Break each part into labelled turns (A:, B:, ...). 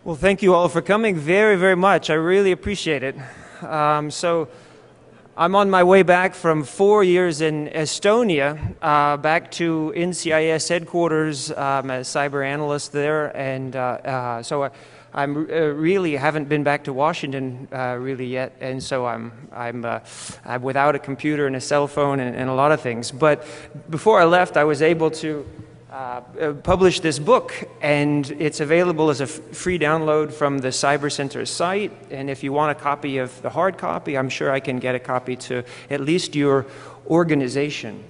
A: Well, thank you all for coming very, very much. I really appreciate it. So I'm on my way back from 4 years in Estonia, back to NCIS headquarters. I'm a cyber analyst there, and so I'm really haven't been back to Washington really yet, and so I'm without a computer and a cell phone and a lot of things. But before I left, I was able to publish this book, and it's available as a free download from the Cyber Center site. And if you want a copy of the hard copy, I'm sure I can get a copy to at least your organization.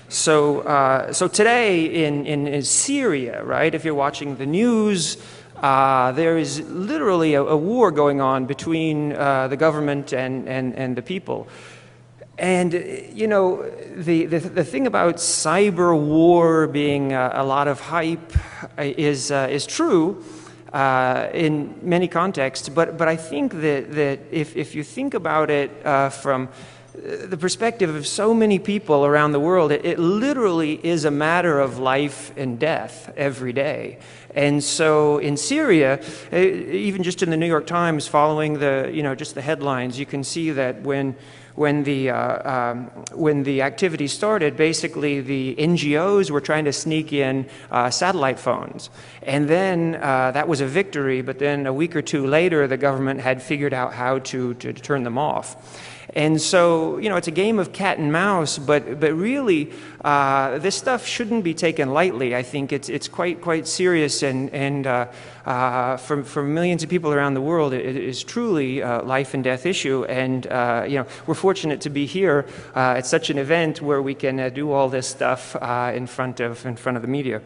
A: So today in Syria, right, if you're watching the news, there is literally a war going on between the government and the people. And, you know, the thing about cyber war being a lot of hype is true in many contexts, but I think that if you think about it from the perspective of so many people around the world, it literally is a matter of life and death every day. And so in Syria, even just in the New York Times, following the, just the headlines, you can see that when the activity started, basically the NGOs were trying to sneak in satellite phones. And then that was a victory, but then a week or two later, the government had figured out how to turn them off. And so, it's a game of cat and mouse, but really, this stuff shouldn't be taken lightly. I think it's quite serious, and for millions of people around the world, it is truly a life and death issue. And we're fortunate to be here at such an event where we can do all this stuff in front of the media.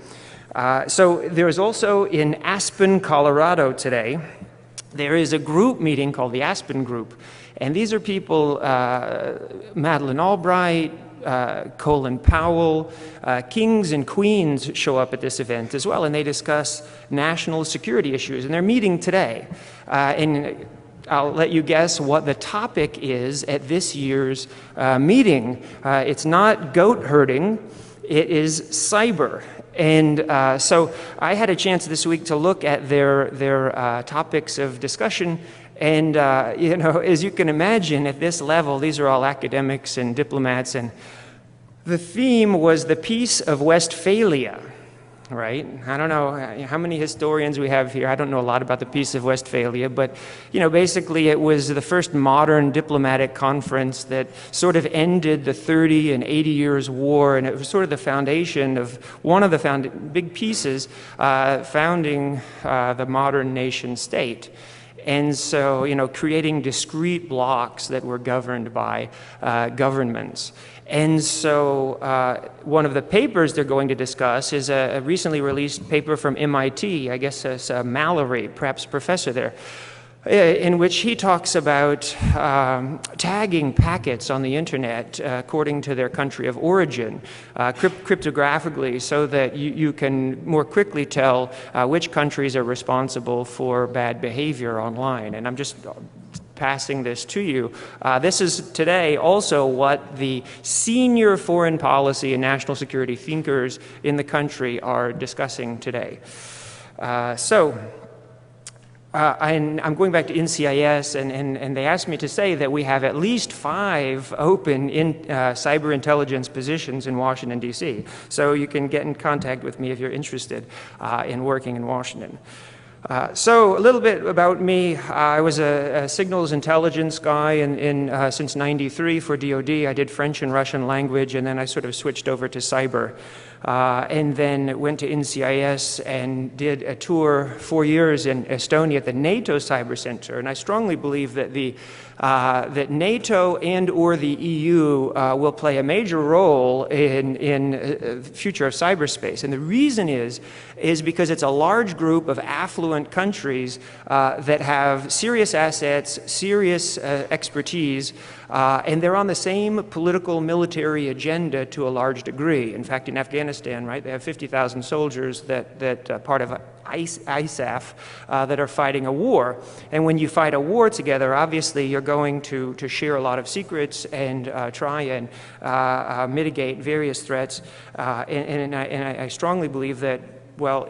A: So there is also in Aspen, Colorado today, there is a group meeting called the Aspen Group. And these are people, Madeleine Albright, Colin Powell, kings and queens show up at this event as well, and they discuss national security issues. And they're meeting today. And I'll let you guess what the topic is at this year's meeting. It's not goat herding, it is cyber. And so I had a chance this week to look at their topics of discussion. And, as you can imagine, at this level, these are all academics and diplomats, and the theme was the Peace of Westphalia, right? I don't know how many historians we have here. I don't know a lot about the Peace of Westphalia, but, basically it was the first modern diplomatic conference that sort of ended the 30 and 80 years war, and it was sort of the foundation of one of the big pieces founding the modern nation state. And so, creating discrete blocks that were governed by governments. And so one of the papers they're going to discuss is a recently released paper from MIT, I guess it's Mallory, perhaps professor there, in which he talks about tagging packets on the internet according to their country of origin, cryptographically, so that you can more quickly tell which countries are responsible for bad behavior online. And I'm just passing this to you. This is today also what the senior foreign policy and national security thinkers in the country are discussing today. I'm going back to NCIS, and they asked me to say that we have at least 5 open cyber intelligence positions in Washington, D.C. So you can get in contact with me if you're interested in working in Washington. So a little bit about me. I was a signals intelligence guy since '93 for DoD. I did French and Russian language, and then I sort of switched over to cyber. And then went to NCIS and did a tour 4 years in Estonia at the NATO Cyber Center. And I strongly believe that that NATO and or the EU will play a major role in the future of cyberspace. And the reason is because it's a large group of affluent countries that have serious assets, serious expertise, and they're on the same political military agenda to a large degree. In fact, in Afghanistan, right, they have 50,000 soldiers that part of ISAF that are fighting a war. And when you fight a war together, obviously you're going to share a lot of secrets and try and mitigate various threats. And I strongly believe that, well,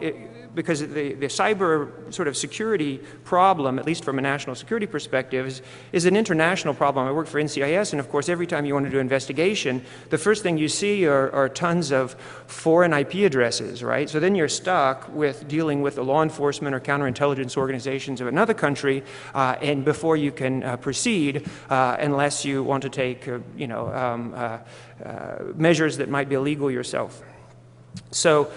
A: because the cyber sort of security problem, at least from a national security perspective, is an international problem. I work for NCIS, and of course, every time you want to do investigation, the first thing you see are tons of foreign IP addresses, right? So then you're stuck with dealing with the law enforcement or counterintelligence organizations of another country, and before you can proceed, unless you want to take, measures that might be illegal yourself. So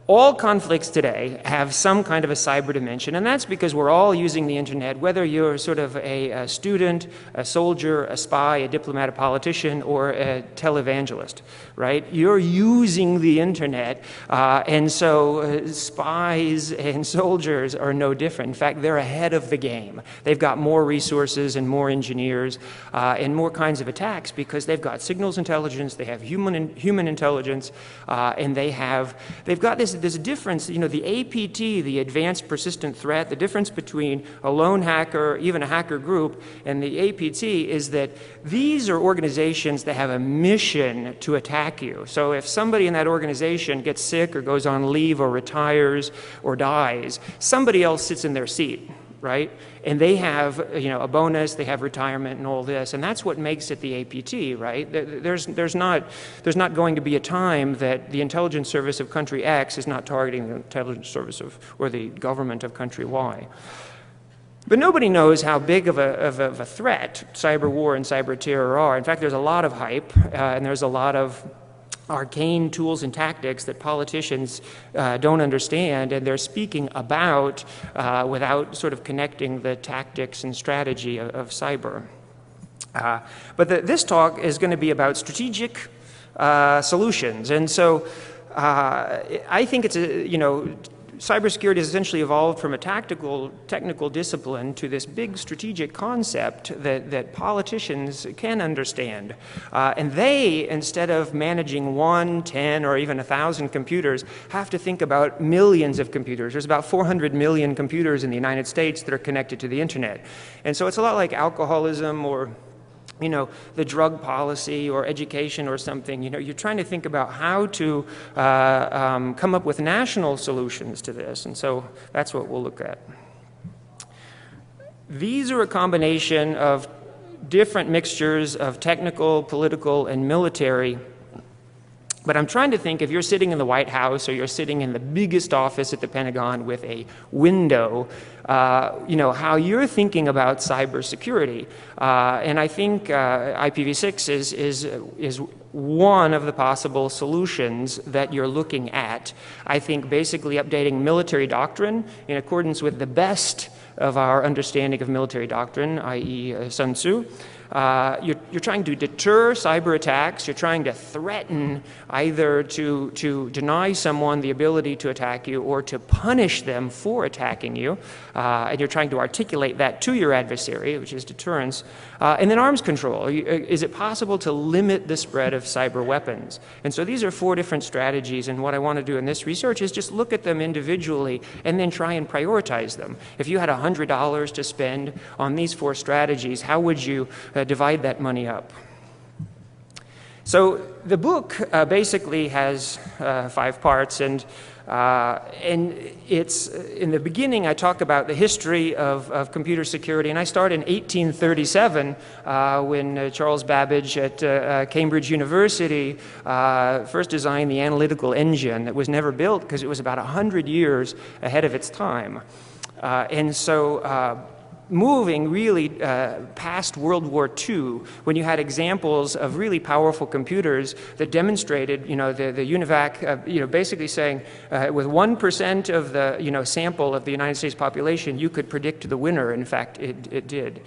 A: all conflicts today have some kind of a cyber dimension, and that's because we're all using the internet, whether you're sort of a student, a soldier, a spy, a diplomat, a politician, or a televangelist, right? You're using the internet, and so spies and soldiers are no different. In fact, they're ahead of the game. They've got more resources and more engineers and more kinds of attacks because they've got signals intelligence, they have human intelligence, and they've got this difference, the APT, the Advanced Persistent Threat, the difference between a lone hacker, even a hacker group, and the APT is that these are organizations that have a mission to attack you. So if somebody in that organization gets sick or goes on leave or retires or dies, somebody else sits in their seat, right? And they have, a bonus, they have retirement and all this, and that's what makes it the APT, right? There's not going to be a time that the intelligence service of country X is not targeting the intelligence service or the government of country Y. But nobody knows how big of a threat cyber war and cyber terror are. In fact, there's a lot of hype, and there's a lot of arcane tools and tactics that politicians don't understand, and they're speaking about without sort of connecting the tactics and strategy of cyber. But this talk is going to be about strategic solutions, and so I think it's cybersecurity has essentially evolved from a technical discipline to this big strategic concept that politicians can understand. And they, instead of managing 1, 10, or even 1,000 computers, have to think about millions of computers. There's about 400 million computers in the United States that are connected to the internet. And so it's a lot like alcoholism or the drug policy or education or something. You're trying to think about how to come up with national solutions to this, and so that's what we'll look at. These are a combination of different mixtures of technical, political, and military. But I'm trying to think, if you're sitting in the White House or you're sitting in the biggest office at the Pentagon with a window, how you're thinking about cybersecurity. And I think IPv6 is one of the possible solutions that you're looking at. I think basically updating military doctrine in accordance with the best of our understanding of military doctrine, i.e. Sun Tzu. You're trying to deter cyber attacks. You're trying to threaten either to deny someone the ability to attack you or to punish them for attacking you. And you're trying to articulate that to your adversary, which is deterrence. And then arms control. Is it possible to limit the spread of cyber weapons? And so these are 4 different strategies, and what I want to do in this research is just look at them individually and then try and prioritize them. If you had $100 to spend on these 4 strategies, how would you divide that money up? So the book basically has 5 parts, and it's in the beginning I talk about the history of computer security, and I start in 1837 when Charles Babbage at Cambridge University first designed the analytical engine that was never built because it was about 100 years ahead of its time. And so moving really past World War II, when you had examples of really powerful computers that demonstrated, the UNIVAC, basically saying with 1% of the, sample of the United States population, you could predict the winner. In fact, it did.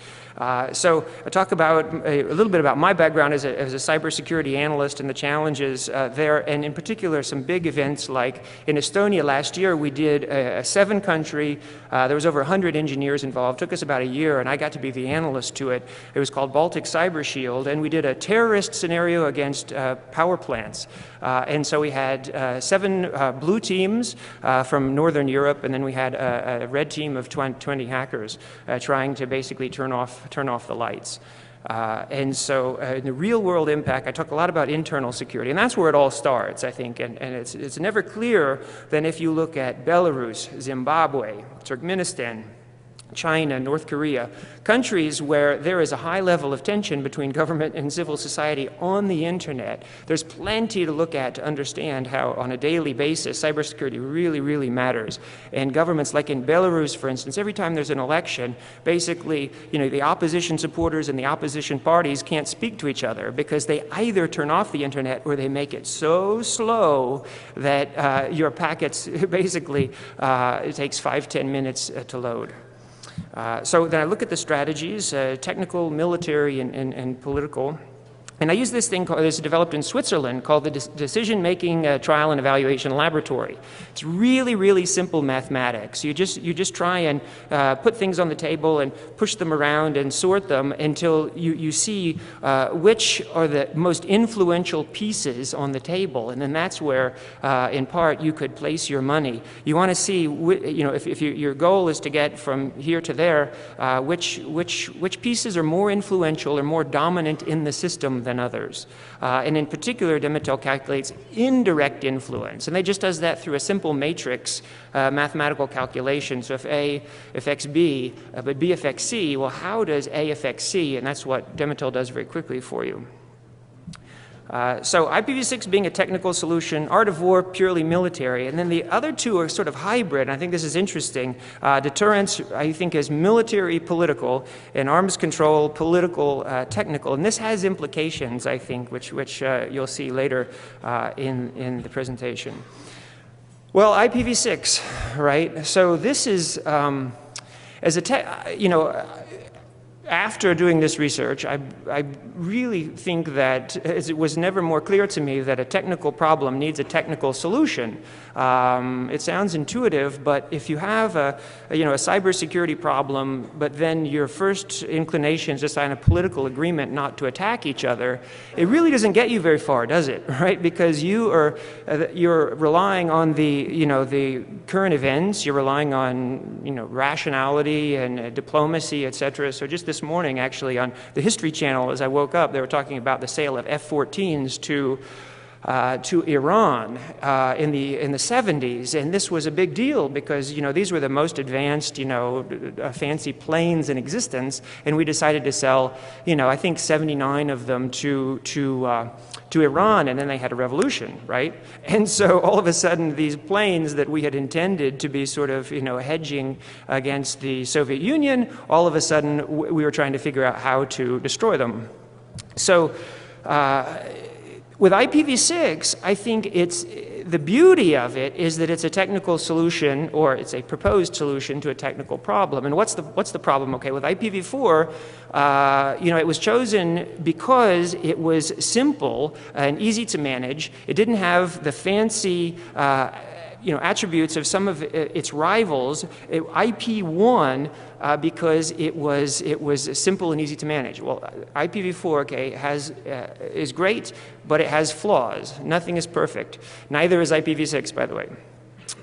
A: So I talk about a little bit about my background as a cybersecurity analyst and the challenges there, and in particular some big events like in Estonia last year we did a 7-country, there was over 100 engineers involved, took us about a year, and I got to be the analyst to it. It was called Baltic Cyber Shield, and we did a terrorist scenario against power plants. And so we had 7 blue teams from Northern Europe, and then we had a red team of 20 hackers trying to basically turn off the lights. And so in the real world impact, I talk a lot about internal security, and that's where it all starts, I think, and it's never clearer than if you look at Belarus, Zimbabwe, Turkmenistan, China, North Korea, countries where there is a high level of tension between government and civil society on the internet. There's plenty to look at to understand how, on a daily basis, cybersecurity really, really matters. And governments, like in Belarus, for instance, every time there's an election, basically, you know, the opposition supporters and the opposition parties can't speak to each other because they either turn off the internet or they make it so slow that your packets basically, it takes 5–10 minutes to load. So then I look at the strategies, technical, military, and political. And I use this thing that's developed in Switzerland called the Decision-Making Trial and Evaluation Laboratory. It's really, really simple mathematics. You just try and put things on the table and push them around and sort them until you see which are the most influential pieces on the table. And then that's where, in part, you could place your money. You want to see, you know, if your goal is to get from here to there, which pieces are more influential or more dominant in the system than others. And in particular, Demittel calculates indirect influence. And they just does that through a simple matrix mathematical calculation. So if A affects B, but B affects C, well, how does A affect C? And that's what Demittel does very quickly for you. So IPv6 being a technical solution, art of war purely military, and then the other two are sort of hybrid, and I think this is interesting. Deterrence, I think, is military political, and arms control political technical, and this has implications, I think, which you'll see later in the presentation. Well, IPv6, right? So this is, as a you know, after doing this research, I really think that it was never more clear to me that a technical problem needs a technical solution. It sounds intuitive, but if you have a cybersecurity problem, but then your first inclination is to sign a political agreement not to attack each other, it really doesn't get you very far, does it? Right? Because you're relying on the current events, you're relying on rationality and diplomacy, etc. So just this morning, actually, on the History Channel, as I woke up, they were talking about the sale of F-14s to Iran in the 70s, and this was a big deal because these were the most advanced fancy planes in existence, and we decided to sell I think 79 of them to Iran, and then they had a revolution, right? And so all of a sudden these planes that we had intended to be sort of hedging against the Soviet Union, all of a sudden we were trying to figure out how to destroy them. So with IPv6, I think the beauty of it is that it's a technical solution, or it's a proposed solution to a technical problem. And what's the problem? Okay, with IPv4, it was chosen because it was simple and easy to manage. It didn't have the fancy attributes of some of its rivals. IP1 because it was simple and easy to manage. Well, IPv4, okay, is great, but it has flaws. Nothing is perfect. Neither is IPv6, by the way.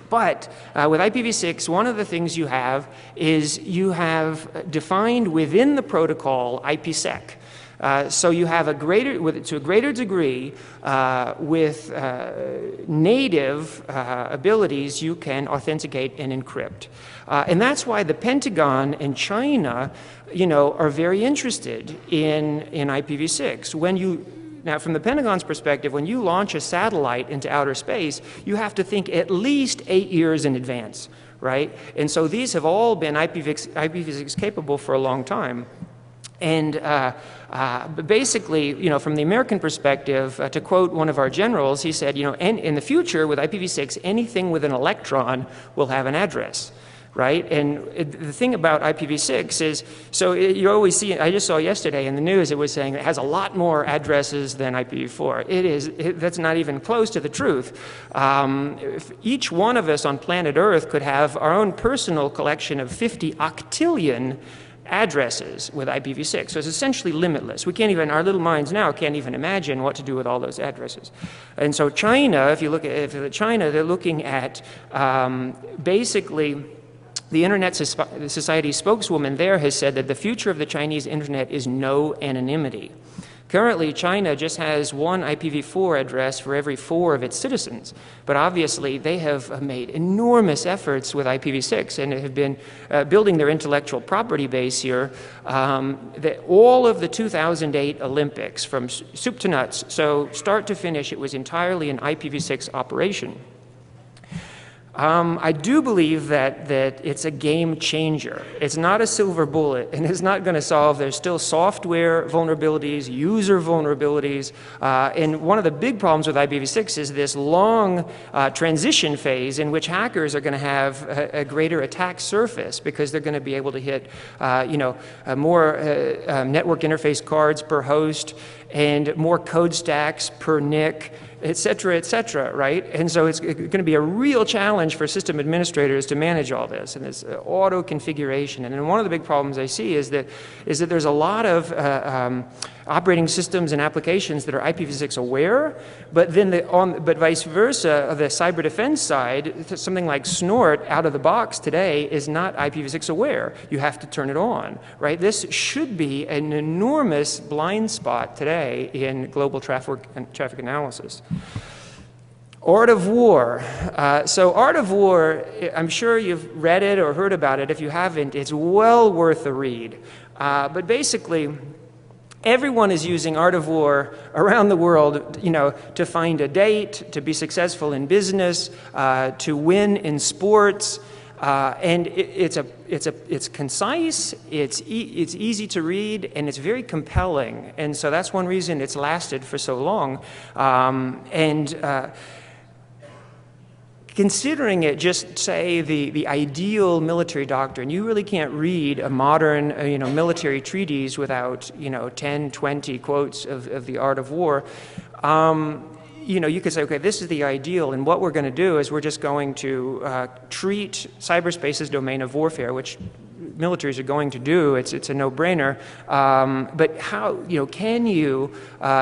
A: But with IPv6, one of the things you have is you have defined within the protocol IPsec. So you have to a greater degree, with native abilities, you can authenticate and encrypt. And that's why the Pentagon and China, are very interested in IPv6. Now, from the Pentagon's perspective, when you launch a satellite into outer space, you have to think at least 8 years in advance, right? And so these have all been IPv6 capable for a long time. And basically, from the American perspective, to quote one of our generals, he said, in the future with IPv6, anything with an electron will have an address, right? And the thing about IPv6 is, so you always see, I just saw yesterday in the news, it was saying it has a lot more addresses than IPv4. That's not even close to the truth. If each one of us on planet Earth could have our own personal collection of 50 octillion addresses with IPv6. So it's essentially limitless. We can't even, our little minds now can't even imagine what to do with all those addresses. And so China, if you look at China, they're looking at basically the Internet Society spokeswoman there has said that the future of the Chinese Internet is no anonymity. Currently, China just has one IPv4 address for every 4 of its citizens, but obviously they have made enormous efforts with IPv6 and have been building their intellectual property base here. All of the 2008 Olympics, from soup to nuts, so start to finish, it was entirely an IPv6 operation. I do believe that it's a game changer. It's not a silver bullet, and it's not going to solve. There's still software vulnerabilities, user vulnerabilities, and one of the big problems with IPv6 is this long transition phase in which hackers are going to have a greater attack surface because they're going to be able to hit, more network interface cards per host and more code stacks per NIC, et cetera, right? And so it's going to be a real challenge for system administrators to manage all this, and this auto configuration. And then one of the big problems I see is that there's a lot of operating systems and applications that are IPv6 aware, but then but vice versa, the cyber defense side, something like Snort out of the box today is not IPv6 aware. You have to turn it on, right? This should be an enormous blind spot today in global traffic analysis. Art of War. So Art of War, I'm sure you've read it or heard about it. If you haven't, it's well worth a read. But basically, everyone is using Art of War around the world, to find a date, to be successful in business, to win in sports, and it's concise, it's easy to read, and it's very compelling. And so that's one reason it's lasted for so long. Considering it just, say, the ideal military doctrine, you really can't read a modern, military treatise without, 10, 20 quotes of the Art of War. You could say, okay, this is the ideal, and what we're going to do is we're just going to treat cyberspace as domain of warfare, which militaries are going to do. It's a no-brainer. But how, can you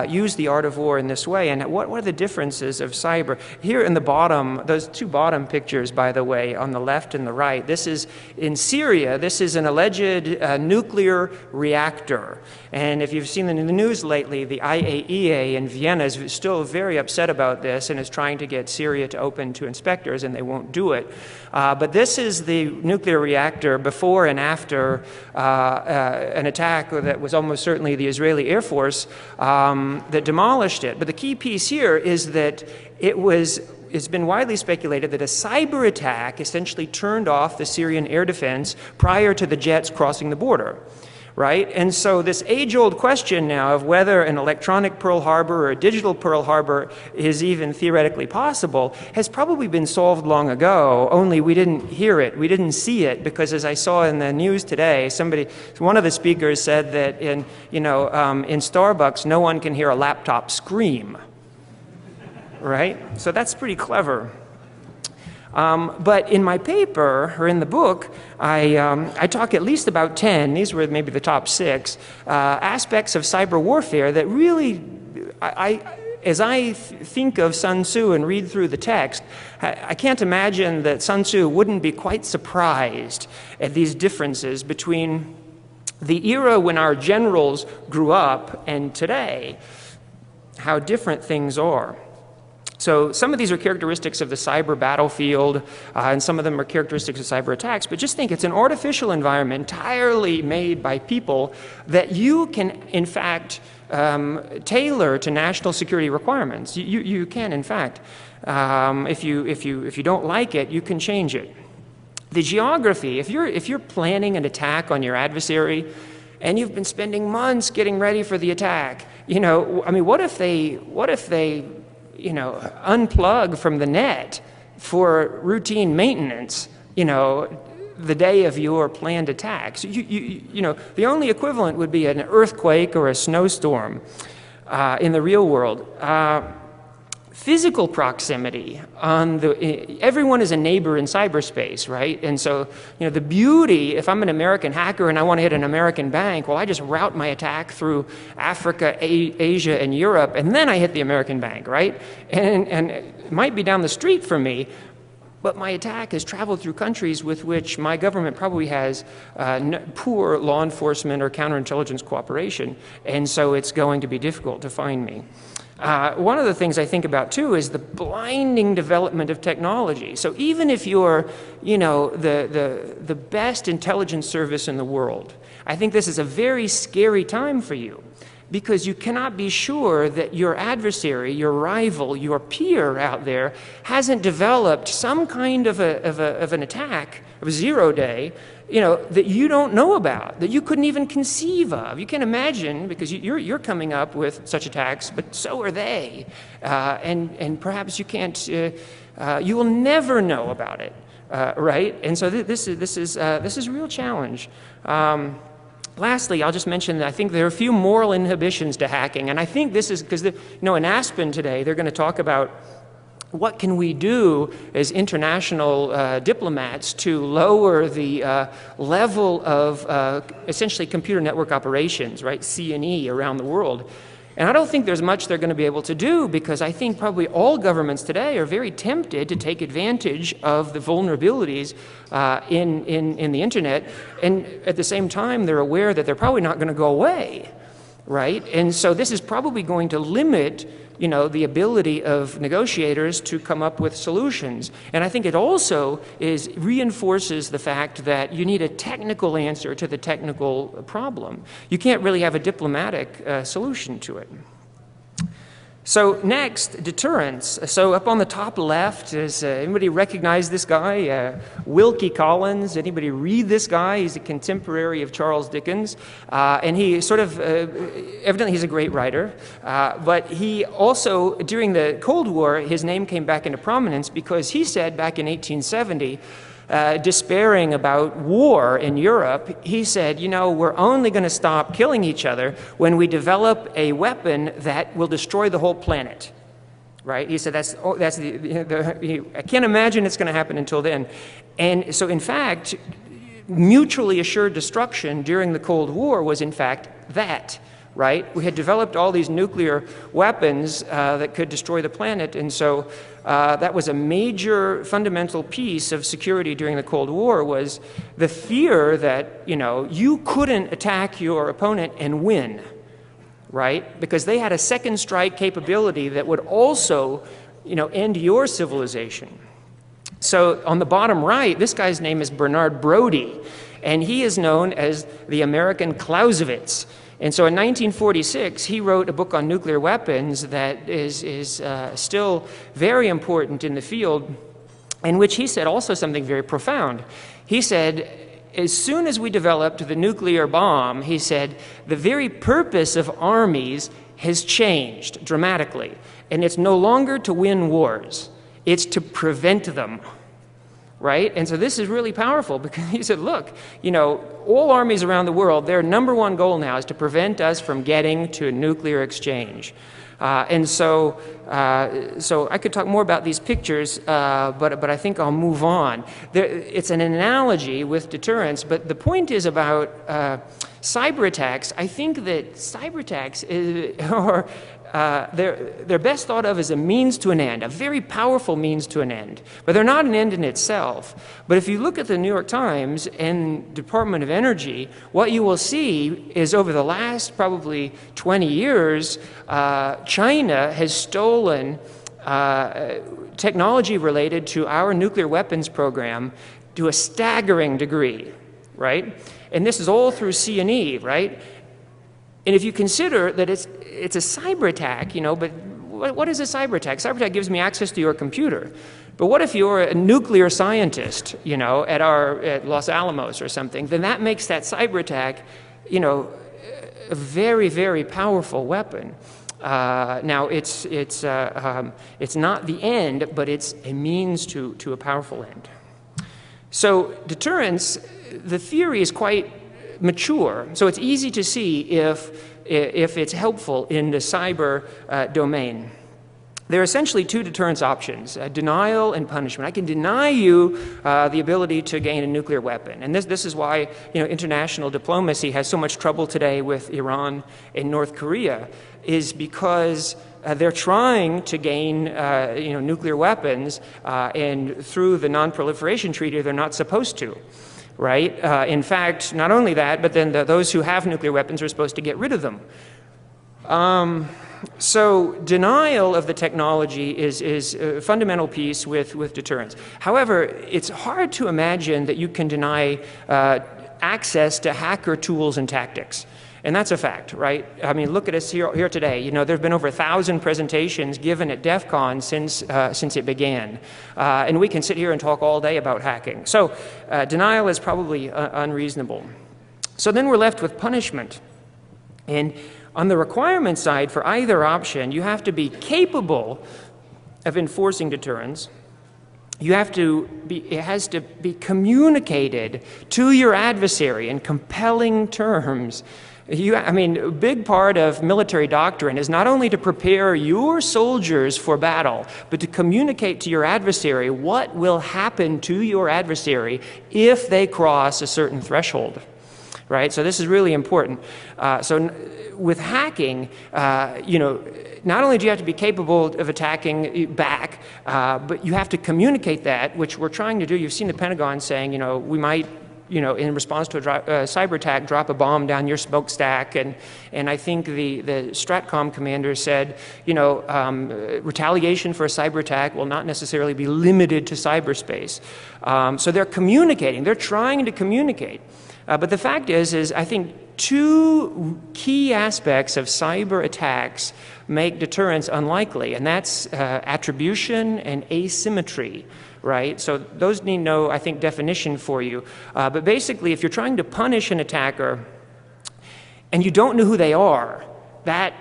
A: use the Art of War in this way? And what are the differences of cyber? Here in the bottom, those two bottom pictures, by the way, on the left and the right, this is in Syria. This is an alleged nuclear reactor. And if you've seen in the news lately, the IAEA in Vienna is still very upset about this and is trying to get Syria to open to inspectors, and they won't do it. But this is the nuclear reactor before and after an attack that was almost certainly the Israeli Air Force that demolished it. But the key piece here is that it's been widely speculated that a cyber attack essentially turned off the Syrian air defense prior to the jets crossing the border. Right? And so this age-old question now of whether an electronic Pearl Harbor or a digital Pearl Harbor is even theoretically possible has probably been solved long ago, only we didn't hear it, we didn't see it, because as I saw in the news today, one of the speakers said that in Starbucks, no one can hear a laptop scream. Right? So that's pretty clever. But in my paper, or in the book, I talk at least about 10, these were maybe the top 6, aspects of cyber warfare that really, as I think of Sun Tzu and read through the text, I can't imagine that Sun Tzu wouldn't be quite surprised at these differences between the era when our generals grew up and today, how different things are. So some of these are characteristics of the cyber battlefield, and some of them are characteristics of cyber attacks, but just think it's an artificial environment entirely made by people that you can, in fact, tailor to national security requirements. You can, in fact. If you don't like it, you can change it. The geography, if you're planning an attack on your adversary, and you've been spending months getting ready for the attack, what if they unplug from the net for routine maintenance, the day of your planned attack. So the only equivalent would be an earthquake or a snowstorm in the real world. physical proximity on everyone is a neighbor in cyberspace, right? And so, you know, the beauty, if I'm an American hacker and I want to hit an American bank, well, I just route my attack through Africa, Asia, and Europe, and then I hit the American bank, right? And it might be down the street from me, but my attack has traveled through countries with which my government probably has poor law enforcement or counterintelligence cooperation, and so it's going to be difficult to find me. One of the things I think about too is the blinding development of technology. So even if you're, you know, the best intelligence service in the world, I think this is a very scary time for you, because you cannot be sure that your adversary, your rival, your peer out there hasn't developed some kind of an attack, of a zero-day, you know, that you don't know about, that you couldn't even conceive of. You can't imagine, because you're coming up with such attacks, but so are they. And perhaps you can't, you will never know about it, right? And so this is a real challenge. Lastly, I'll just mention that I think there are a few moral inhibitions to hacking, and I think this is because, you know, in Aspen today, they're going to talk about what can we do as international diplomats to lower the level of essentially computer network operations, right, C&E around the world. And I don't think there's much they're going to be able to do, because I think probably all governments today are very tempted to take advantage of the vulnerabilities in the internet, and at the same time they're aware that they're probably not going to go away, right? And so this is probably going to limit, you know, the ability of negotiators to come up with solutions. And I think it also reinforces the fact that you need a technical answer to the technical problem. You can't really have a diplomatic solution to it. So next, deterrence. So up on the top left, is anybody recognize this guy? Wilkie Collins. Anybody read this guy? He's a contemporary of Charles Dickens. And he sort of, evidently he's a great writer. But he also, during the Cold War, his name came back into prominence because he said back in 1870, despairing about war in Europe, he said, you know, we're only going to stop killing each other when we develop a weapon that will destroy the whole planet, right? He said I can't imagine it's going to happen until then. And so in fact, mutually assured destruction during the Cold War was in fact that, right? We had developed all these nuclear weapons that could destroy the planet, and so that was a major fundamental piece of security during the Cold War, was the fear that, you know, you couldn't attack your opponent and win, right? Because they had a second strike capability that would also, you know, end your civilization. So on the bottom right, this guy's name is Bernard Brodie, and he is known as the American Clausewitz. And so in 1946, he wrote a book on nuclear weapons that is still very important in the field, in which he said also something very profound. He said, as soon as we developed the nuclear bomb, he said, the very purpose of armies has changed dramatically. And it's no longer to win wars, it's to prevent them. Right? And so this is really powerful, because he said, look, you know, all armies around the world, their #1 goal now is to prevent us from getting to a nuclear exchange. And so I could talk more about these pictures, but I think I'll move on. It's an analogy with deterrence, but the point is about cyber attacks. I think that cyber attacks they're best thought of as a means to an end, a very powerful means to an end. But they're not an end in itself. But if you look at the New York Times and Department of Energy, what you will see is over the last probably 20 years, China has stolen technology related to our nuclear weapons program to a staggering degree, right? And this is all through C&E, right? And if you consider that it's a cyber attack, you know, but what is a cyber attack? Cyber attack gives me access to your computer. But what if you're a nuclear scientist, you know, at Los Alamos or something? Then that makes that cyber attack, you know, a very, very powerful weapon. Now, it's not the end, but it's a means to a powerful end. So deterrence, the theory is quite mature, so it's easy to see if it's helpful in the cyber domain. there are essentially two deterrence options, denial and punishment. I can deny you the ability to gain a nuclear weapon. And this is why international diplomacy has so much trouble today with Iran and North Korea, is because they're trying to gain nuclear weapons, and through the Non-Proliferation Treaty, they're not supposed to. Right? In fact, not only that, but then those who have nuclear weapons are supposed to get rid of them. So denial of the technology is a fundamental piece with deterrence. However, it's hard to imagine that you can deny access to hacker tools and tactics. And that's a fact, right? I mean, look at us here today. There have been over 1,000 presentations given at Defcon since it began. And we can sit here and talk all day about hacking. So denial is probably unreasonable. So then we're left with punishment. And on the requirement side, for either option, you have to be capable of enforcing deterrence. It has to be communicated to your adversary in compelling terms. A big part of military doctrine is not only to prepare your soldiers for battle, but to communicate to your adversary what will happen to your adversary if they cross a certain threshold. Right? So this is really important. So with hacking, not only do you have to be capable of attacking back, but you have to communicate that, which we're trying to do. You've seen the Pentagon saying, we might, in response to a cyber attack, drop a bomb down your smokestack. And I think the Stratcom commander said, retaliation for a cyber attack will not necessarily be limited to cyberspace. So they're communicating. They're trying to communicate. But the fact is I think two key aspects of cyber attacks make deterrence unlikely, and that's attribution and asymmetry, right? So those need no, I think, definition for you. But basically, if you're trying to punish an attacker and you don't know who they are, that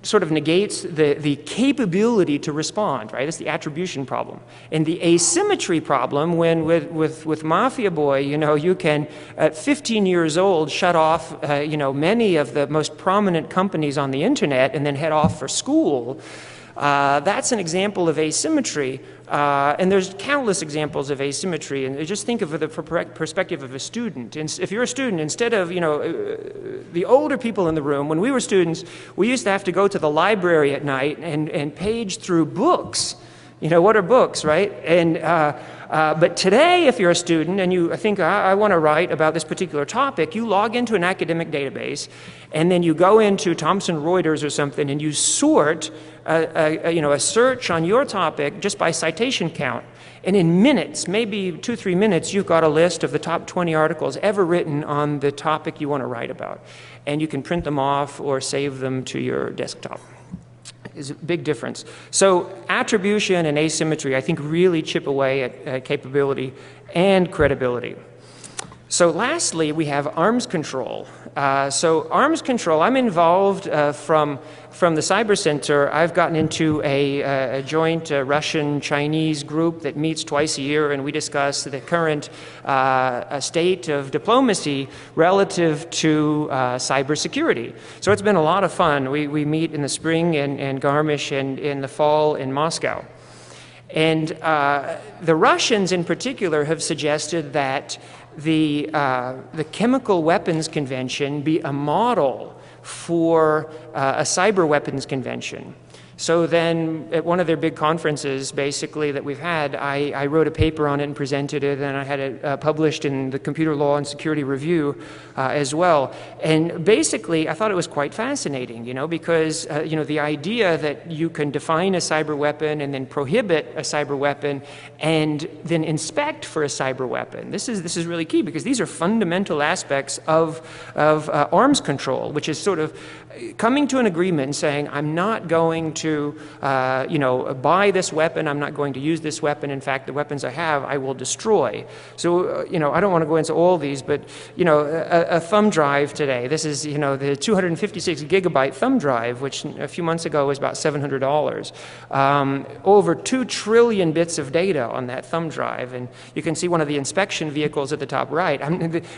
A: sort of negates the capability to respond, right? That's the attribution problem. And the asymmetry problem, when with Mafia Boy, you can, at 15 years old, shut off, many of the most prominent companies on the internet and then head off for school. That's an example of asymmetry, and there's countless examples of asymmetry. And just think of the perspective of a student. And if you're a student, instead of the older people in the room, when we were students, we used to have to go to the library at night and page through books. What are books, right? And but today, if you're a student and you think, I want to write about this particular topic, you log into an academic database, and then you go into Thomson Reuters or something, and you sort a search on your topic just by citation count. And in minutes, maybe 2-3 minutes, you've got a list of the top 20 articles ever written on the topic you want to write about. And you can print them off or save them to your desktop. Is a big difference. So attribution and asymmetry, I think, really chip away at capability and credibility. So lastly, we have arms control. So arms control, I'm involved from the Cyber Center. I've gotten into a joint Russian-Chinese group that meets twice a year, and we discuss the current state of diplomacy relative to cybersecurity. So it's been a lot of fun. We meet in the spring in Garmisch and in the fall in Moscow. And the Russians in particular have suggested that the Chemical Weapons Convention be a model for a cyber weapons convention. So then at one of their big conferences, basically, that we've had, I wrote a paper on it and presented it, and I had it published in the Computer Law and Security Review as well. And basically, I thought it was quite fascinating, because, the idea that you can define a cyber weapon and then prohibit a cyber weapon and then inspect for a cyber weapon. This is really key, because these are fundamental aspects of arms control, which is sort of coming to an agreement and saying, I'm not going to, buy this weapon. I'm not going to use this weapon. In fact, the weapons I have, I will destroy. So, I don't want to go into all these, but, a thumb drive today, this is, the 256 gigabyte thumb drive, which a few months ago was about $700. Over 2 trillion bits of data on that thumb drive. And you can see one of the inspection vehicles at the top right.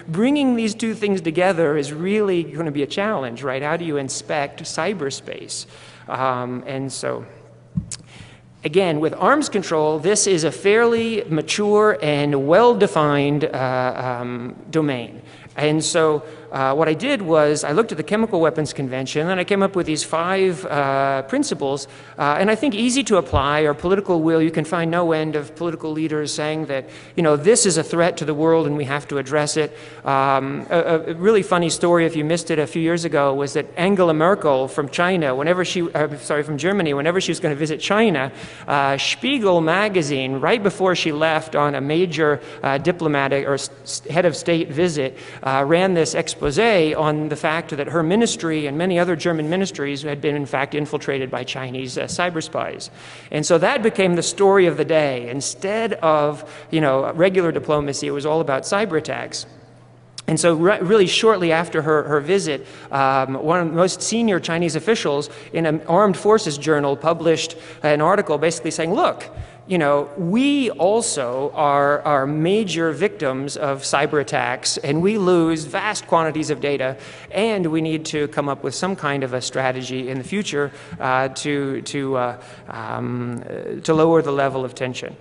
A: Bringing these two things together is really going to be a challenge, right? How do you inspect cyberspace? And so Again, with arms control, this is a fairly mature and well-defined domain. And so what I did was I looked at the Chemical Weapons Convention, and I came up with these 5 principles, and I think easy to apply, or political will. You can find no end of political leaders saying that, you know, this is a threat to the world and we have to address it. A really funny story, if you missed it a few years ago, was that Angela Merkel from China, from Germany, whenever she was going to visit China, Spiegel magazine, right before she left on a major diplomatic or head of state visit, ran this expose on the fact that her ministry and many other German ministries had been in fact infiltrated by Chinese cyber spies. And so that became the story of the day. Instead of, you know, regular diplomacy, it was all about cyber attacks. And so really shortly after her visit, one of the most senior Chinese officials in an armed forces journal published an article basically saying, look, you know, we also are major victims of cyber attacks, and we lose vast quantities of data, and we need to come up with some kind of a strategy in the future to lower the level of tension.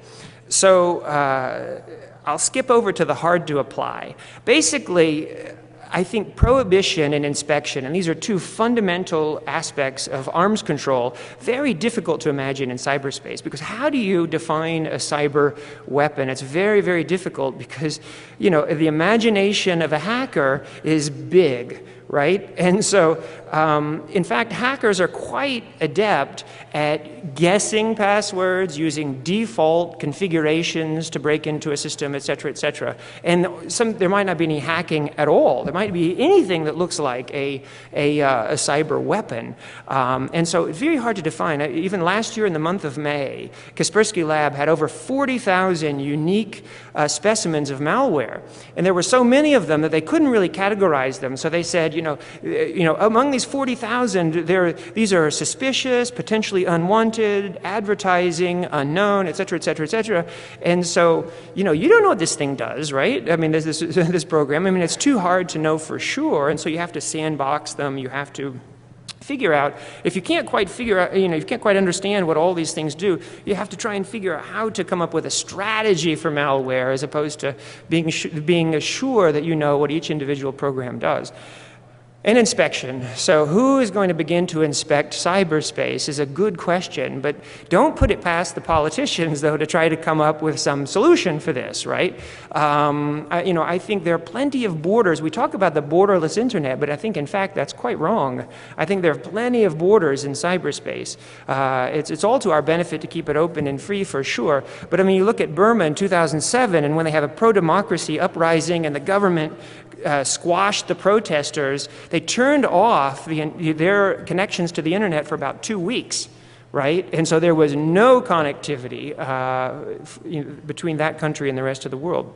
A: So I'll skip over to the hard to apply. Basically, I think prohibition and inspection, and these are 2 fundamental aspects of arms control, very difficult to imagine in cyberspace, because how do you define a cyber weapon? It's very, very difficult because, you know, the imagination of a hacker is big, right? And so, in fact, hackers are quite adept at guessing passwords, using default configurations to break into a system, et cetera, et cetera. And there might not be any hacking at all. There might be anything that looks like a cyber weapon. And so it's very hard to define. Even last year in the month of May, Kaspersky Lab had over 40,000 unique specimens of malware. And there were so many of them that they couldn't really categorize them. So they said, you know, among these 40,000, these are suspicious, potentially unwanted, advertising, unknown, et cetera, et cetera, et cetera. And so, you know, you don't know what this thing does, right? I mean, there's this program. I mean, it's too hard to know for sure, and so you have to sandbox them. You have to figure out, if you can't quite figure out, you know, you can't quite understand what all these things do, you have to try and figure out how to come up with a strategy for malware as opposed to being sure that you know what each individual program does. And inspection. So who is going to begin to inspect cyberspace is a good question, but don't put it past the politicians, though, to try to come up with some solution for this, right? You know, I think there are plenty of borders. We talk about the borderless internet, but I think, in fact, that's quite wrong. I think there are plenty of borders in cyberspace. It's all to our benefit to keep it open and free, for sure. But, I mean, you look at Burma in 2007, and when they have a pro-democracy uprising and the government squashed the protesters, they turned off their connections to the internet for about 2 weeks, right? And so there was no connectivity between that country and the rest of the world.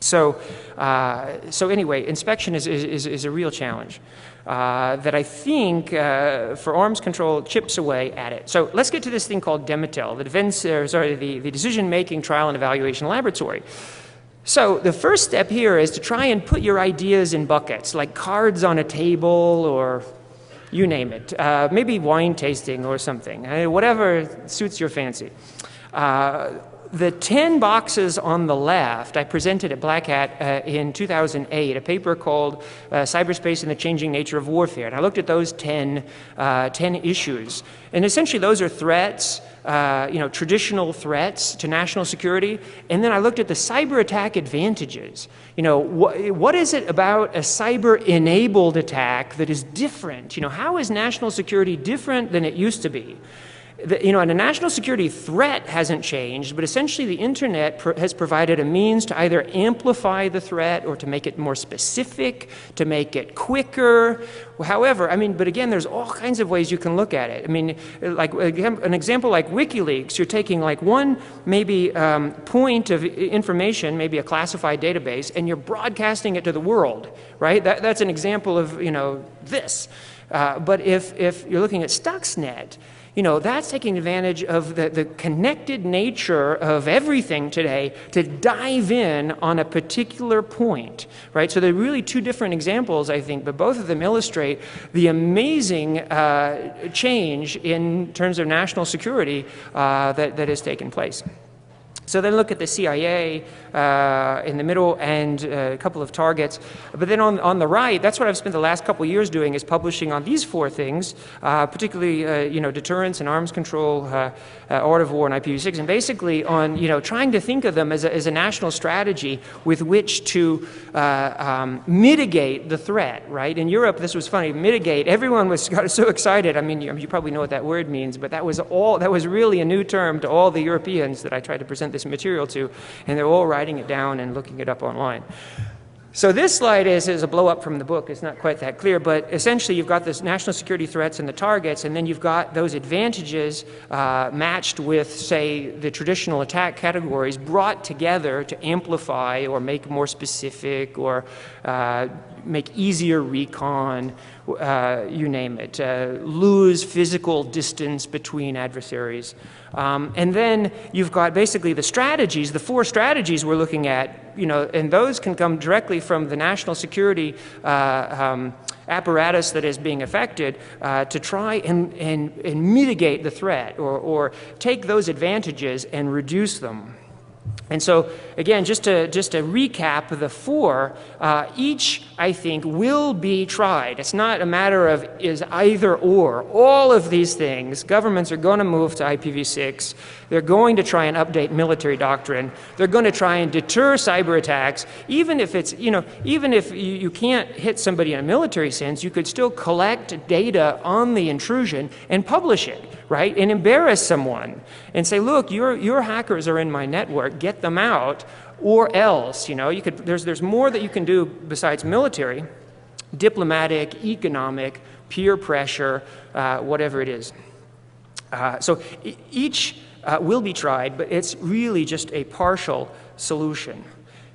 A: So anyway, inspection is a real challenge that I think for arms control chips away at it. So let's get to this thing called DEMITEL, the Decision-Making Trial and Evaluation Laboratory. So the first step here is to try and put your ideas in buckets, like cards on a table, or you name it. Maybe wine tasting or something, whatever suits your fancy. The 10 boxes on the left, I presented at Black Hat in 2008, a paper called Cyberspace and the Changing Nature of Warfare. And I looked at those 10 issues. And essentially those are threats, you know, traditional threats to national security. And then I looked at the cyber attack advantages. You know, what is it about a cyber-enabled attack that is different? You know, how is national security different than it used to be? You know, and a national security threat hasn't changed, but essentially the internet has provided a means to either amplify the threat or to make it more specific, to make it quicker. However, I mean, but again, there's all kinds of ways you can look at it. I mean, like an example like WikiLeaks, you're taking like one maybe point of information, maybe a classified database, and you're broadcasting it to the world, right? That's an example of, you know, this. But if you're looking at Stuxnet, You know, that's taking advantage of the connected nature of everything today to dive in on a particular point, right? So they're really two different examples, I think, but both of them illustrate the amazing change in terms of national security that has taken place. So then look at the CIA in the middle and a couple of targets. But then on the right, that's what I've spent the last couple of years doing, is publishing on these four things, particularly you know, deterrence and arms control, art of war, and IPv6, and basically on, you know, trying to think of them as a national strategy with which to mitigate the threat, right? In Europe, this was funny, mitigate, everyone got so excited. I mean, you probably know what that word means, but that was really a new term to all the Europeans that I tried to present this material to, and they're all writing it down and looking it up online. So this slide is a blow up from the book. It's not quite that clear, but essentially you've got this national security threats and the targets, and then you've got those advantages matched with, say, the traditional attack categories brought together to amplify or make more specific or make easier recon, you name it, lose physical distance between adversaries. And then you've got basically the strategies, the four strategies we're looking at, you know, and those can come directly from the national security apparatus that is being affected to try and mitigate the threat or take those advantages and reduce them. And so, again, just to recap the four, each, I think, will be tried. It's not a matter of is either or. All of these things, governments are going to move to IPv6. They're going to try and update military doctrine. They're going to try and deter cyber attacks. Even if it's, you know, even if you can't hit somebody in a military sense, you could still collect data on the intrusion and publish it, right? And embarrass someone and say, look, your hackers are in my network, get them out, or else, you know, you could, there's more that you can do besides military, diplomatic, economic, peer pressure, whatever it is. So each will be tried, but it's really just a partial solution.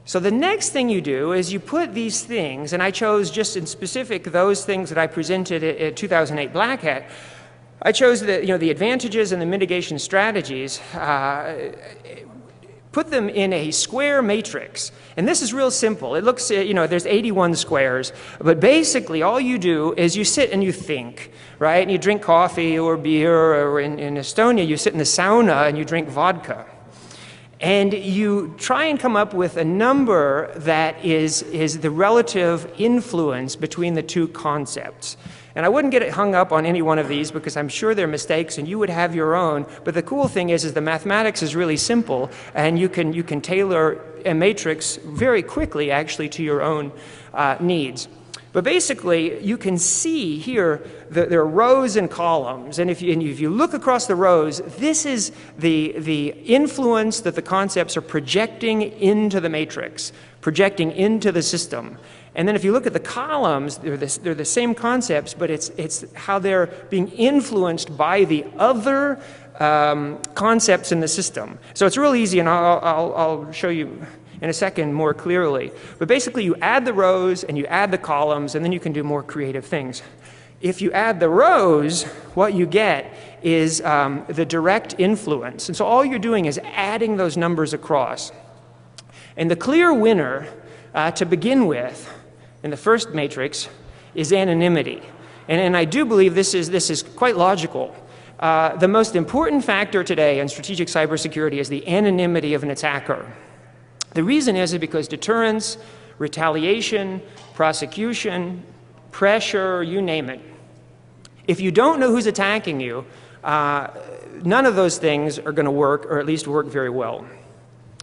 A: So the next thing you do is you put these things, and I chose just in specific those things that I presented at 2008 Black Hat. I chose the, you know, the advantages and the mitigation strategies, put them in a square matrix. And this is real simple. It looks, you know, there's 81 squares, but basically all you do is you sit and you think, right? And you drink coffee or beer, or in Estonia, you sit in the sauna and you drink vodka. And you try and come up with a number that is the relative influence between the two concepts. And I wouldn't get hung up on any one of these because I'm sure they're mistakes and you would have your own. But the cool thing is the mathematics is really simple, and you can tailor a matrix very quickly actually to your own needs. But basically, you can see here that there are rows and columns, and if you look across the rows, this is the influence that the concepts are projecting into the matrix, projecting into the system. And then if you look at the columns, they're the same concepts, but it's how they're being influenced by the other concepts in the system. So it's real easy, and I'll show you in a second more clearly. But basically, you add the rows and you add the columns, and then you can do more creative things. If you add the rows, what you get is the direct influence. And so all you're doing is adding those numbers across. And the clear winner to begin with in the first matrix is anonymity. And I do believe this is quite logical. The most important factor today in strategic cybersecurity is the anonymity of an attacker. The reason is because deterrence, retaliation, prosecution, pressure, you name it. If you don't know who's attacking you, none of those things are going to work, or at least work very well.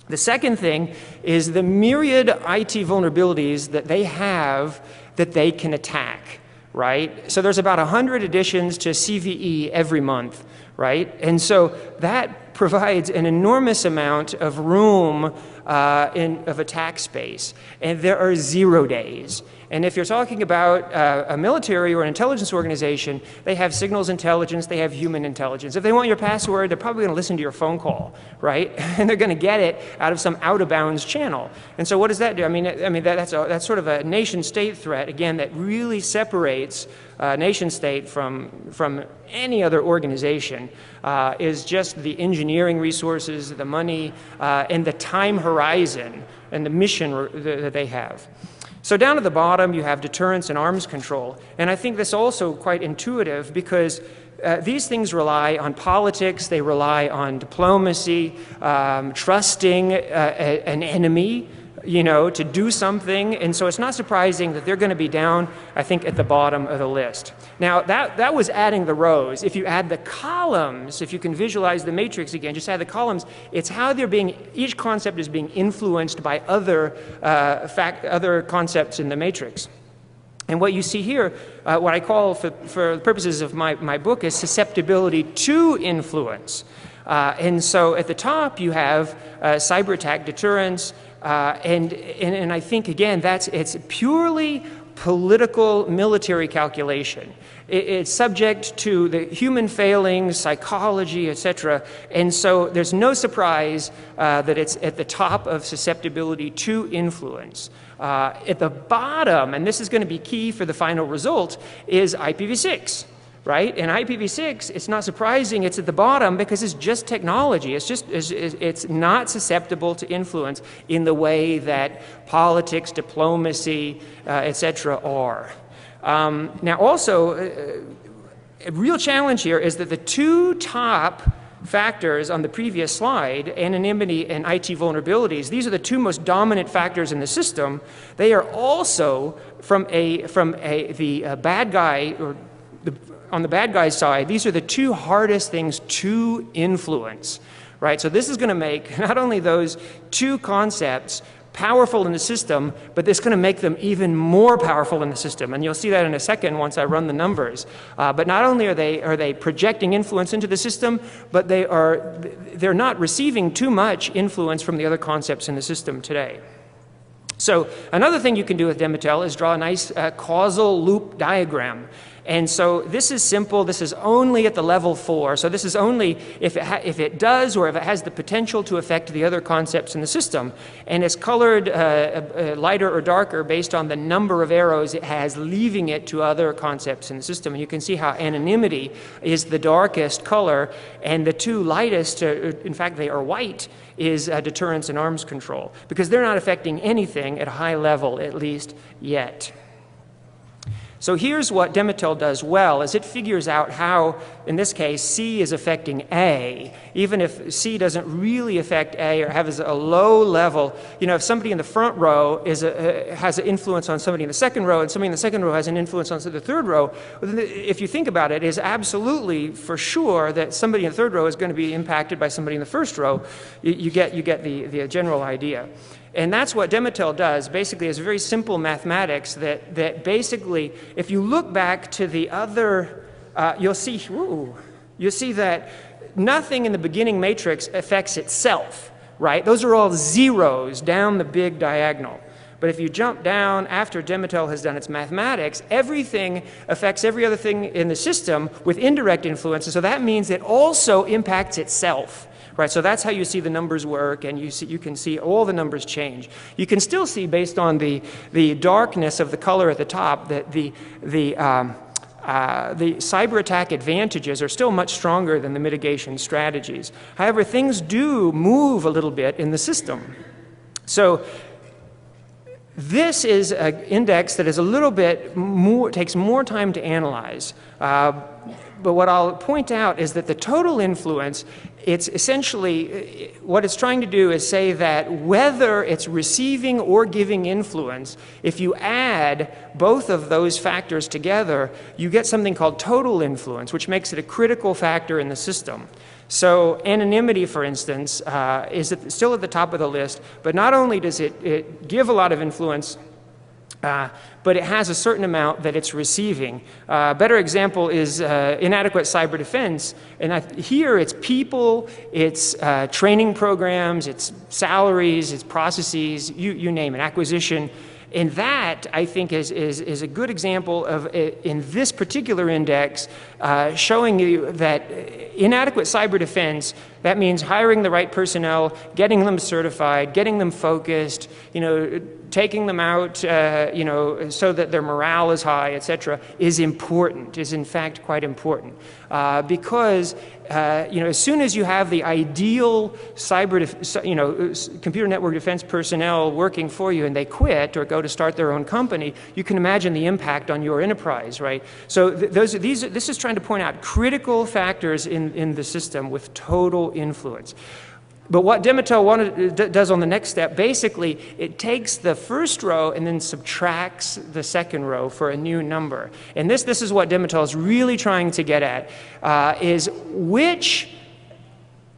A: The second thing is the myriad IT vulnerabilities that they have that they can attack, right? So there's about 100 additions to CVE every month, right? And so that provides an enormous amount of room of attack space. And there are 0 days. And if you're talking about a military or an intelligence organization, they have signals intelligence, they have human intelligence. If they want your password, they're probably going to listen to your phone call, right? And they're going to get it out of some out-of-bounds channel. And so what does that do? I mean that's sort of a nation-state threat, again, that really separates nation-state from any other organization, is just the engineering resources, the money, and the time horizon and the mission that they have. So down at the bottom, you have deterrence and arms control. And I think that's also quite intuitive because these things rely on politics, they rely on diplomacy, trusting an enemy, you know, to do something. And so it's not surprising that they're going to be down, I think, at the bottom of the list. Now, that was adding the rows. If you add the columns, if you can visualize the matrix again, just add the columns, it's how they're being, each concept is being influenced by other concepts in the matrix. And what you see here, what I call, for the purposes of my book, is susceptibility to influence. And so at the top, you have cyber attack deterrence, and I think, again, it's purely political military calculation. It's subject to the human failings, psychology, etc. And so there's no surprise that it's at the top of susceptibility to influence. At the bottom, and this is going to be key for the final result, is IPv6. Right? And IPv6, it's not surprising it's at the bottom because it's just technology. It's not susceptible to influence in the way that politics, diplomacy, etc. are. Now also, a real challenge here is that the two top factors on the previous slide, anonymity and IT vulnerabilities, these are the two most dominant factors in the system. They are also from the bad guy, or on the bad guy's side, these are the two hardest things to influence, right? So this is going to make not only those two concepts powerful in the system, but it's going to make them even more powerful in the system. And you'll see that in a second once I run the numbers. But not only are they projecting influence into the system, but they're not receiving too much influence from the other concepts in the system today. So another thing you can do with Demotel is draw a nice causal loop diagram. And so this is simple. This is only at the level 4. So this is only if it does or if it has the potential to affect the other concepts in the system. And it's colored lighter or darker based on the number of arrows it has leaving it to other concepts in the system. And you can see how anonymity is the darkest color, and the two lightest, in fact they are white, is deterrence and arms control, because they're not affecting anything at a high level, at least yet. So here's what Demotel does well, is it figures out how, in this case, C is affecting A, even if C doesn't really affect A or has a low level. You know, if somebody in the front row has an influence on somebody in the second row, and somebody in the second row has an influence on the third row, if you think about it, it is absolutely for sure that somebody in the third row is going to be impacted by somebody in the first row. You get the general idea. And that's what Demotel does, basically, is very simple mathematics that basically, if you look back to the other, you'll see that nothing in the beginning matrix affects itself, right? Those are all zeros down the big diagonal. But if you jump down after Demotel has done its mathematics, everything affects every other thing in the system with indirect influences, so that means it also impacts itself. Right, so that's how you see the numbers work, and you can see all the numbers change. You can still see, based on the darkness of the color at the top, that the cyber attack advantages are still much stronger than the mitigation strategies. However, things do move a little bit in the system. So this is an index that is a little bit more, takes more time to analyze. But what I'll point out is that the total influence, it's essentially, what it's trying to do is say that whether it's receiving or giving influence, if you add both of those factors together, you get something called total influence, which makes it a critical factor in the system. So anonymity, for instance, is still at the top of the list, but not only does it give a lot of influence, but it has a certain amount that it's receiving. A better example is inadequate cyber defense. And here it's people, it's training programs, it's salaries, it's processes, you name it, acquisition. And that, I think, is a good example of, in this particular index, showing you that inadequate cyber defense, that means hiring the right personnel, getting them certified, getting them focused, taking them out, so that their morale is high, etc., is important, is in fact quite important. Because, as soon as you have the ideal computer network defense personnel working for you and they quit or go to start their own company, you can imagine the impact on your enterprise, right? So this is trying to point out critical factors in the system with total influence. But what Demittel does on the next step, basically, it takes the first row and then subtracts the second row for a new number. And this is what Demittel is really trying to get at, is which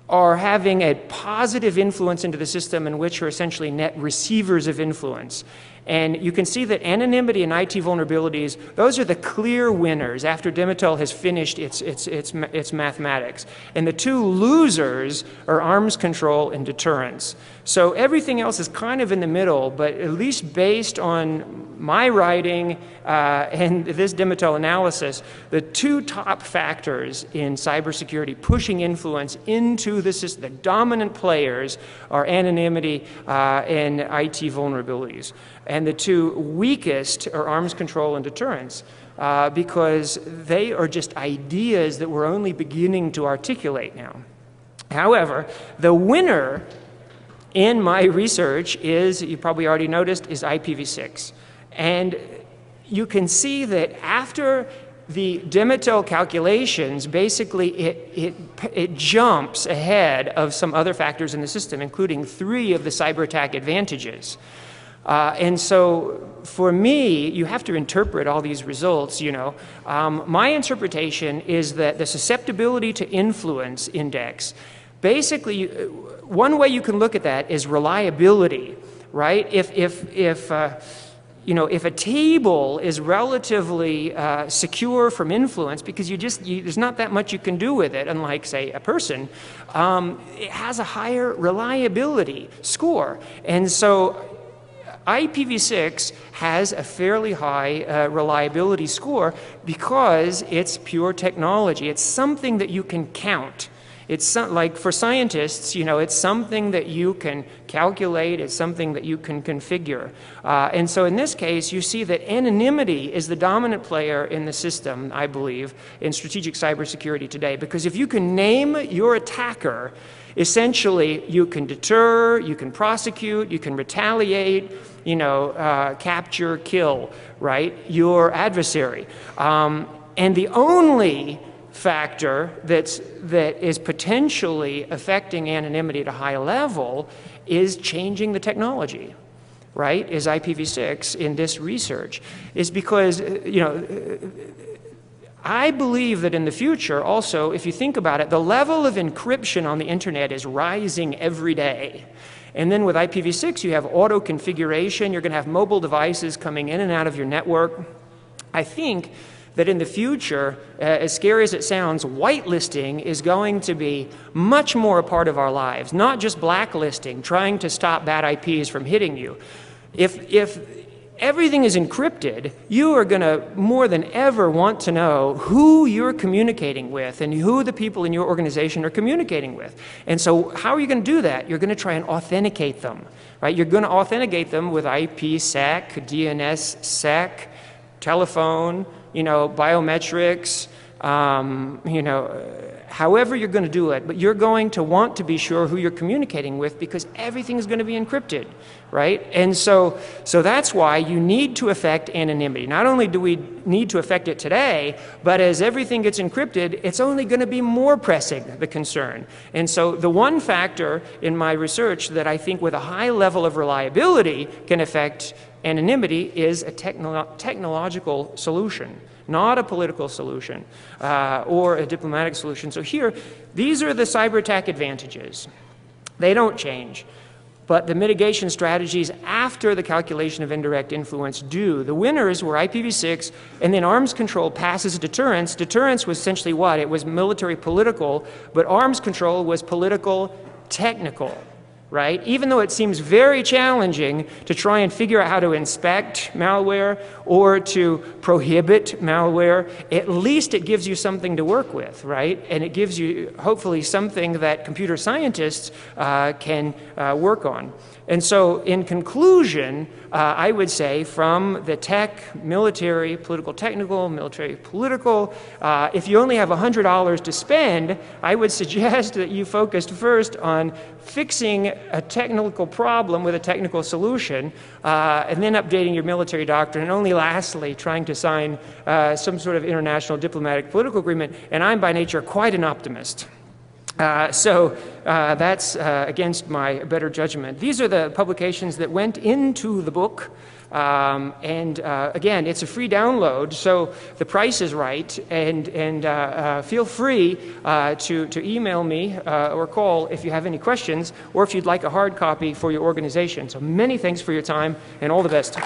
A: are having a positive influence into the system and which are essentially net receivers of influence. And you can see that anonymity and IT vulnerabilities, those are the clear winners after Demittel has finished its mathematics. And the two losers are arms control and deterrence. So everything else is kind of in the middle, but at least based on my writing and this Demittel analysis, the two top factors in cybersecurity pushing influence into the system, the dominant players, are anonymity and IT vulnerabilities. And the two weakest are arms control and deterrence, because they are just ideas that we're only beginning to articulate now. However, the winner in my research is, you probably already noticed, is IPv6. And you can see that after the Demittel calculations, basically it jumps ahead of some other factors in the system, including 3 of the cyber attack advantages. And so for me, you have to interpret all these results, My interpretation is that the susceptibility to influence index, basically, one way you can look at that is reliability, right? If a table is relatively secure from influence because there's not that much you can do with it, unlike, say, a person, it has a higher reliability score. And so IPv6 has a fairly high reliability score because it's pure technology. It's something that you can count. It's like for scientists, it's something that you can calculate. It's something that you can configure. And so in this case, you see that anonymity is the dominant player in the system, I believe, in strategic cybersecurity today. Because if you can name your attacker, essentially you can deter, you can prosecute, you can retaliate, capture, kill, right, your adversary. And the only factor that is potentially affecting anonymity at a high level is changing the technology, right, is IPv6 in this research, is because, I believe that in the future also, if you think about it, the level of encryption on the internet is rising every day. And then with IPv6, you have auto configuration, you're going to have mobile devices coming in and out of your network. I think that in the future, as scary as it sounds, whitelisting is going to be much more a part of our lives, not just blacklisting, trying to stop bad IPs from hitting you. If everything is encrypted, you are going to more than ever want to know who you're communicating with and who the people in your organization are communicating with. And so how are you going to do that? You're going to try and authenticate them, right? You're going to authenticate them with IPsec, DNSSEC, telephone, biometrics, however you're going to do it, but you're going to want to be sure who you're communicating with because everything is going to be encrypted, right? And so that's why you need to affect anonymity. Not only do we need to affect it today, but as everything gets encrypted, it's only going to be more pressing, the concern. And so the one factor in my research that I think with a high level of reliability can affect anonymity is a technological solution, not a political solution or a diplomatic solution. So here, these are the cyber attack advantages. They don't change, but the mitigation strategies after the calculation of indirect influence do. The winners were IPv6, and then arms control passes deterrence. Deterrence was essentially what? It was military political, but arms control was political technical. right? Even though it seems very challenging to try and figure out how to inspect malware or to prohibit malware, at least it gives you something to work with, right? And it gives you, hopefully, something that computer scientists can work on. And so, in conclusion, I would say from the tech, military, political, technical, military, political, if you only have $100 to spend, I would suggest that you focused first on fixing a technical problem with a technical solution, and then updating your military doctrine, and only lastly trying to sign some sort of international diplomatic political agreement. And I'm by nature quite an optimist. So that's against my better judgment. These are the publications that went into the book. Again, it's a free download, so the price is right. And feel free to email me or call if you have any questions, or if you'd like a hard copy for your organization. So many thanks for your time, and all the best.